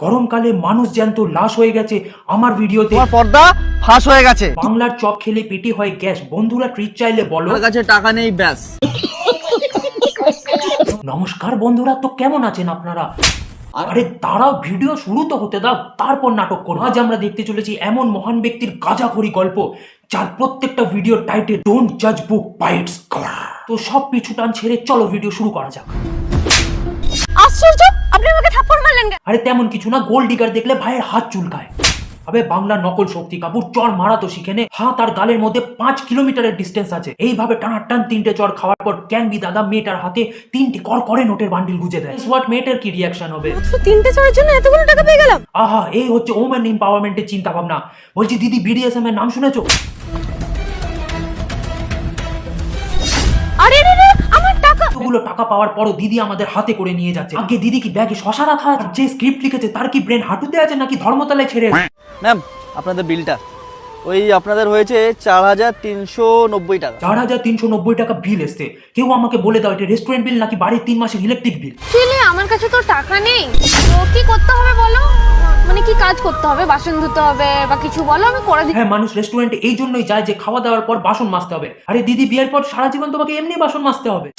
গরমকালে মানুষ জ্যান্ত লাশ হয়ে গেছে আমার ভিডিওতে। তোমার পর্দা ফাঁস হয়ে গেছে। বাংলার চপ খেলে পেটি হয় গ্যাস, বন্ধুরা ট্রিট চাইলে বলো। আমার কাছে টাকা নেই ব্যাস। নমস্কার বন্ধুরা, তো কেমন আছেন আপনারা? আরে দাঁড়াও, ভিডিও শুরু তো হতে দাও, তারপর নাটক করো। আজ আমরা দেখতে চলেছি এমন মহান ব্যক্তির গাঁজাখড়ি গল্প যার প্রত্যেকটা ভিডিও টাইটেল ডোন্ট জাজ বুক বাই ইটস কভার। তো সব পিছু টান ছেড়ে চলো ভিডিও শুরু করা যাক। আশ্চর্য, আপনি আমাকে থাপ্পড় মারলেন কেন? আরে তেমন কিছু না, গোল্ড ডিগার দেখলে ভাইয়ের হাত চুলকায়। আবে বাংলা নকল শক্তি কাপুর চর মারা তো শিখে নে। হাত আর গালের মধ্যে 5 কিলোমিটারের ডিস্টেন্স আছে। এইভাবে টানাটান 3টে চর খাওয়ার পর ক্যানবি দাদা মেয়েটার হাতে 3টি করে নোটের বান্ডিল গুজে দেয়। হোয়াট মেয়েটার কি রিয়াকশন হবে? মাত্র 3টে চরের জন্য এতগুলো টাকা পেয়ে গেলাম। আহা, এই হচ্ছে ওমেন এম্পাওয়ারমেন্টের চিন্তা ভাবনা। বলছি দিদি, বিডিএসএম এর নাম শুনেছো? আরে রে রে, আমার টাকা। এতগুলো টাকা পাওয়ার পরও দিদি আমাদের হাতে করে নিয়ে যাচ্ছে। আগে দিদি কি ব্যাগে শশা রাখা আছে? যে স্ক্রিপ্ট লিখেছে তার কি ব্রেন হাঁটুতে আছে নাকি ধর্মতলায় ছেড়ে? ম্যাম, আপনাদের বিলটা ওই আপনাদের হয়েছে 4,390 টাকা। 4,390 টাকা বিল এসছে। কেউ আমাকে বলে দাও এটা রেস্টুরেন্ট বিল নাকি বাড়ির 3 মাসের ইলেকট্রিক বিল? ছেলে, আমার কাছে তো টাকা নেই। তো কি করতে হবে বলো? মানে কি কাজ করতে হবে? বাসন ধুতে হবে বা কিছু বলো, আমি করে দিই। হ্যাঁ, মানুষ রেস্টুরেন্টে এই জন্যই যায় যে খাওয়া দাওয়ার পর বাসন মাজতে হবে। আরে দিদি, বিয়ের পর সারা জীবন তোমাকে এমনি বাসন মাজতে হবে।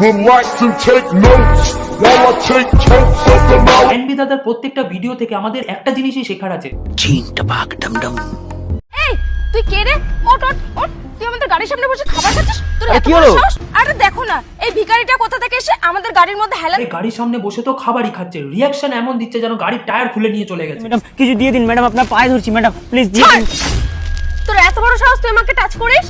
Would like to take notes while I take totes of the mouth. NB দাদার প্রত্যেকটা ভিডিও থেকে আমাদের একটা জিনিসই শেখার আছে। এই, তুই কে রে? ওট ওট ওট, তুই আমাদের গাড়ির সামনে বসে খাবার খাচ্ছিস? তোর আরে এত কি বড় হলো? সাহস! আরে দেখো না, এই ভিখারিটা কোথা থেকে এসে আমাদের গাড়ির মধ্যে হেলা। আরে গাড়ির সামনে বসে তো খাবারই খাচ্ছে, রিয়াকশন এমন দিচ্ছে যেন গাড়ির টায়ার খুলে নিয়ে চলে গেছে। ম্যাডাম কিছু দিয়ে দিন ম্যাডাম, আপনার পায়ে ধরছি ম্যাডাম, প্লিজ দিয়ে দিন। তোর এত বড় সাহস, তুই আমাকে টাচ করিস?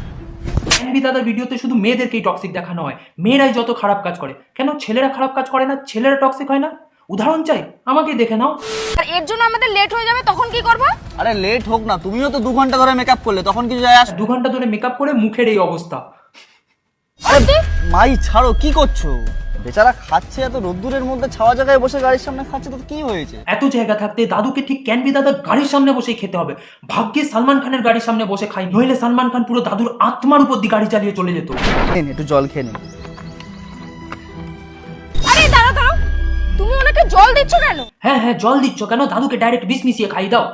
এনবি দাদার ভিডিওতে শুধু মেয়েদেরকেই টক্সিক দেখানো হয়। মেয়েরাই যত খারাপ কাজ করে। কেন ছেলেরা খারাপ কাজ করে না? ছেলেরা টক্সিক হয় না? উদাহরণ চাই, আমাকে দেখে নাও। আর এর জন্য আমাদের লেট হয়ে যাবে, তখন কি করব? আরে লেট হোক না, তুমিও তো 2 ঘন্টা ধরে মেকআপ করলে, তখন কিছু যায় আসে? 2 ঘন্টা ধরে মেকআপ করে মুখের এই অবস্থা। আরে মাই ছাড়ো, কি করছো? বেচারা খাচ্ছে এত রোদ্দুরের মধ্যে, ছাওয়া জায়গায় বসে গাড়ির সামনে খাচ্ছে, তো কি হয়েছে? এত জায়গা থাকতে দাদুকে ঠিক ক্যানবি দাদার গাড়ির সামনে বসেই খেতে হবে। ভাগ্যে সালমান খানের গাড়ির সামনে বসে খাই, নইলে সালমান খান পুরো দাদুর আত্মার উপর দিয়ে গাড়ি চালিয়ে চলে যেত। নিন, একটু জল খেয়ে নিন। আরে দাঁড়াও দাঁড়াও, তুমি ওনাকে জল দিচ্ছ কেন? হ্যাঁ হ্যাঁ, জল দিচ্ছ কেন? দাদুকে ডাইরেক্ট বিষ মিশিয়ে খাই দাও,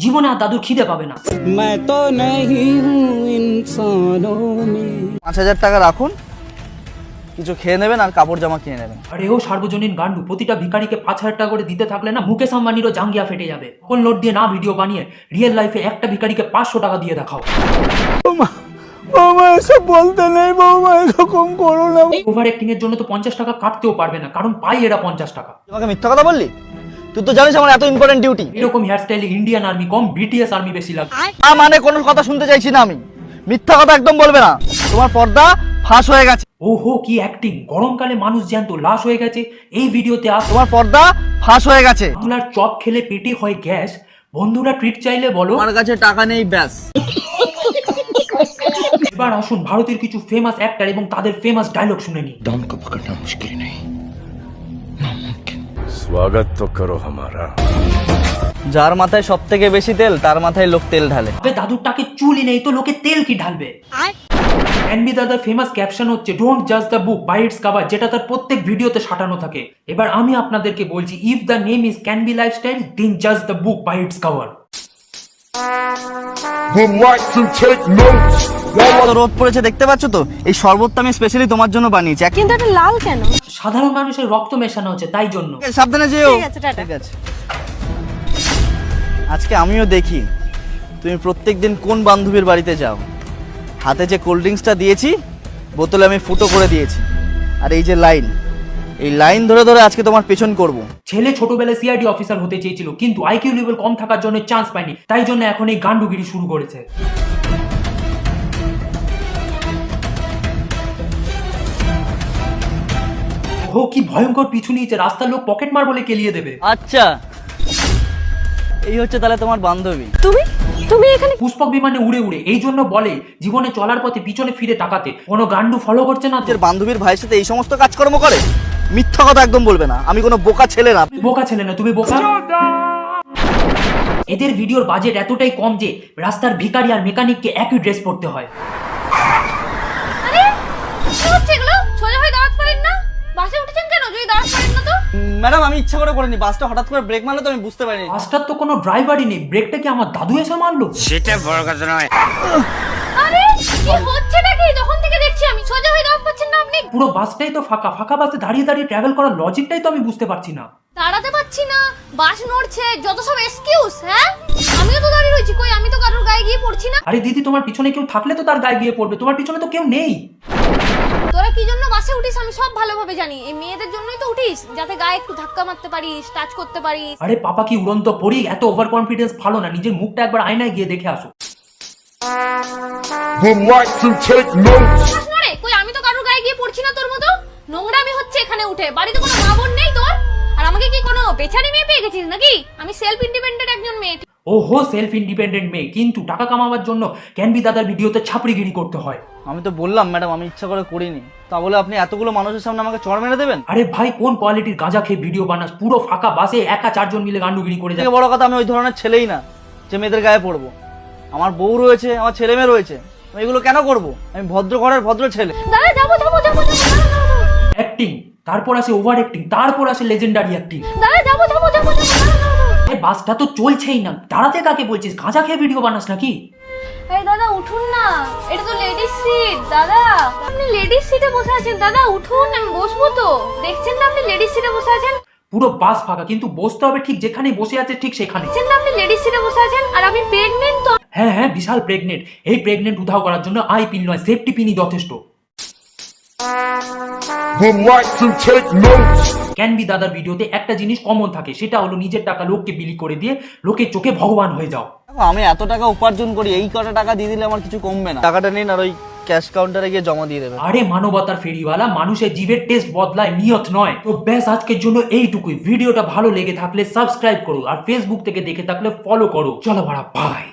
জীবনে আর দাদুর খিদে পাবে না। मैं तो नहीं हूँ इंसानों में। 5,000 টাকা রাখুন, কিছু খেয়ে নেবেন আর কাপড় জামা কিনে নেবেন। আরে ও সার্বজনীন গান্ডু, প্রতিটা ভিখারিকে 5,000 টাকা করে দিতে থাকলে না মুকেশ আম্বানিরও জাঙ্গিয়া ফেটে যাবে। কোন নোট দিয়ে না ভিডিও বানিয়ে রিয়েল লাইফে একটা ভিখারিকে 500 টাকা দিয়ে দেখাও। বৌমা এসব বলতে নেই, বৌমা এরকম করো না। ওভার অ্যাক্টিং এর জন্য তো 50 টাকা কাটতেও পারবে না, কারণ পাই এরা 50 টাকা। তোমাকে মিথ্যা কথা বললি? তুই তো জানিস আমার এত ইম্পর্টেন্ট ডিউটি। এরকম হেয়ারস্টাইলে ইন্ডিয়ান আর্মি কম, বিটিএস আর্মি বেশি লাগে। মানে কোনো কথা শুনতে চাইছি না আমি। মিথ্যা কথা একদম বলবে না। তোমার পর্দা ফাঁস হয়ে গেছে। ওহো কি অ্যাক্টিং! গরমকালে মানুষ জ্যান্ত লাশ হয়ে গেছে এই ভিডিওতে আস। তোমার পর্দা ফাঁস হয়ে গেছে। বাংলার চপ খেলে পেটে হয় গ্যাস, বন্ধুরা ট্রিট চাইলে বলো। আমার কাছে টাকা নেই ব্যাস। এবার আসুন ভারতের কিছু ফেমাস অ্যাক্টর এবং তাদের ফেমাস ডায়লগ শুনে নি। डॉन को पकड़ना मुश्किल नहीं, नामुमकिन। स्वागत तो करो हमारा। যার মাথায় সব থেকে বেশি তেল, তার মাথায় লোক তেল ঢালে। আবে দাদুর টাকে চুলই নেই তো লোকে তেল কি ঢালবে? এনবি দাদার ফেমাস ক্যাপশন হচ্ছে ডোন্ট জাজ the book by its cover, যেটা তার প্রত্যেক ভিডিওতে সাঁটানো থাকে। এবার আমি আপনাদেরকে বলছি, if the name is Canby lifestyle then জাজ the book by its cover. Would like to take notes while I তো রোদ পড়েছে দেখতে পাচ্ছ তো, এই শরবতটা আমি স্পেশালি তোমার জন্য বানিয়েছি। কিন্তু এটা লাল কেন? সাধারণ মানুষের রক্ত মেশানো হচ্ছে তাই জন্য। সাবধানে যেও। ঠিক আছে, টাটা। ঠিক আছে। আজকে আমিও দেখি তুমি প্রত্যেকদিন কোন বান্ধবীর বাড়িতে যাও। হাতে যে কোল্ড ড্রিঙ্কসটা দিয়েছি, বোতলে আমি ফুটো করে দিয়েছি। আর এই যে লাইন, এই লাইন ধরে ধরে আজকে তোমার পেছন করব। ছেলে ছোটবেলায় সিআইডি অফিসার হতে চেয়েছিল, কিন্তু আইকিউ লেভেল কম থাকার জন্য চান্স পায়নি, তাই জন্য এখন এই গান্ডুগিরি শুরু করেছে। ও কি ভয়ঙ্কর পিছু নিয়েছে, রাস্তার লোক পকেট মার বলে কেলিয়ে দেবে। আচ্ছা, এই হচ্ছে তাহলে তোমার বান্ধবী। তুমি তুমি এখানে? পুষ্পক বিমানে উড়ে উড়ে, এই জন্য বলে জীবনে চলার পথে পিছনে ফিরে তাকাতে। কোনো গান্ডু ফলো করছে না তো? তোর বান্ধবীর ভাইয়ের সাথে এই সমস্ত কাজকর্ম করে? মিথ্যা কথা একদম বলবে না, আমি কোনো বোকা ছেলে না। তুমি বোকা ছেলে না, তুমি বোকা। এদের ভিডিওর বাজেট এতটাই কম যে রাস্তার ভিখারি আর মেকানিককে একই ড্রেস পরতে হয়। আরে কি হচ্ছে এগুলো? সোজা হয়ে দাঁড়াতে পারেন না? বাসে উঠেছেন কেন যদি দাঁড়াতে পারেন না তো? ম্যাডাম আমি ইচ্ছা করে করিনি, বাসটা হঠাৎ করে ব্রেক মারলে তো আমি বুঝতে পারিনি। বাসটার তো কোনো ড্রাইভারই নেই, ব্রেকটা কি আমার দাদু এসে মারলো? আরে কি হচ্ছে নাকি? যখন থেকে দেখছি আমি সোজা হয়ে দাঁড়াতে পারছেন না আপনি। পুরো বাসটাই তো ফাঁকা, ফাঁকা বাসে দাঁড়িয়ে দাঁড়িয়ে ট্রাভেল করার লজিকটাই তো আমি বুঝতে পারছি না। দাঁড়াতে পারছি না, বাস নড়ছে, যত সব এক্সকিউজ। হ্যাঁ আমিও তো দাঁড়িয়ে রয়েছি, কই আমি তো কারোর গায়ে গিয়ে পড়ছি না। আরে দিদি, তোমার পিছনে কেউ থাকলে তো তার গায়ে গিয়ে পড়বে, তোমার পিছনে তো কেউ নেই। তোরা কি জন্য বাসে উঠিস আমি সব ভালোভাবে জানি। এই মেয়েদের জন্যই তো উঠিস, যাতে গায়ে একটু ধাক্কা মারতে পারিস, টাচ করতে পারিস। আরে পাপা কি উড়ন্ত পড়ি, এত ওভার কনফিডেন্স ভালো না, নিজের মুখটা একবার আয়নায় গিয়ে দেখে আসো। Relax and take notes. রে কই আমি তো কারোর গায়ে গিয়ে পড়ছি না তোর মতো। নোংরামি হচ্ছে এখানে উঠে। বাড়িতে কোনো মা বোন নেই তোর? আর আমাকে কি কোনো বেচারি মেয়ে পেয়ে গেছিস নাকি? আমি সেলফ ইন্ডিপেন্ডেন্ট একজন মেয়ে। ওহো, সেলফ ইন্ডিপেন্ডেন্ট মেয়ে, কিন্তু টাকা কামাবার জন্য ক্যানবি দাদার ভিডিওতে ছাপড়িগিরি করতে হয়। আমি তো বললাম ম্যাডাম আমি ইচ্ছা করে করিনি, তা বলে আপনি এতগুলো মানুষের সামনে আমাকে চড় মেরে দেবেন? আরে ভাই, কোন কোয়ালিটির গাঁজা খেয়ে ভিডিও বানাস? পুরো ফাঁকা বাসে একা 4 জন মিলে গান্ডুগিরি করে যায়। থেকে বড় কথা আমি ওই ধরনের ছেলেই না যে মেয়েদের গায়ে পড়বো। আমার বউ রয়েছে, আমার ছেলে মেয়ে রয়েছে, আমি এগুলো কেন করব? আমি ভদ্র ঘরের ভদ্র ছেলে। দাদা যাবো যাবো যাবো যাবো অ্যাক্টিং, তারপর আসে ওভার অ্যাক্টিং, তারপর আসে লেজেন্ডারি অ্যাক্টিং। দাদা যাবো যাবো যাবো এই বাসটা তো চলছেই না, দাঁড়াতে কাকে বলছিস? গাঁজা খেয়ে ভিডিও বানাস নাকি? এই দাদা উঠুন না, এটা তো লেডিস সিট। দাদা আপনি লেডিস সিটে বসে আছেন, দাদা উঠুন, আমি বসবো তো। দেখছেন না আপনি লেডিস সিটে বসে আছেন? পুরো বাস ফাঁকা, কিন্তু বসতে হবে ঠিক যেখানে বসে আছে ঠিক সেখানে। দেখছেন না আপনি লেডিস সিটে বসে আছেন? আর আমি প্রেগনেন্ট তো। হ্যাঁ হ্যাঁ, বিশাল প্রেগনেন্ট। এই প্রেগনেন্ট উধাও করার জন্য আই পিন নয়, সেফটি পিনই যথেষ্ট। Relax and take notes. ক্যানবি দাদার ভিডিওতে একটা জিনিস কমন থাকে, সেটা হলো নিজের টাকা লোককে বিলি করে দিয়ে লোকের চোখে ভগবান হয়ে যাও। দেখো, আমি এত টাকা উপার্জন করি, এই কটা টাকা দিয়ে দিলে আমার কিছু কমবে না। টাকাটা নিন আর ওই ক্যাশ কাউন্টারে গিয়ে জমা দিয়ে দেবেন। আরে মানবতার ফেরিওয়ালা, মানুষের জীবের টেস্ট বদলায়, নিয়ত নয়। তো ব্যাস আজকের জন্য এইটুকুই। ভিডিওটা ভালো লেগে থাকলে সাবস্ক্রাইব করো, আর ফেসবুক থেকে দেখে থাকলে ফলো করো। চলো বাড়া, বাই।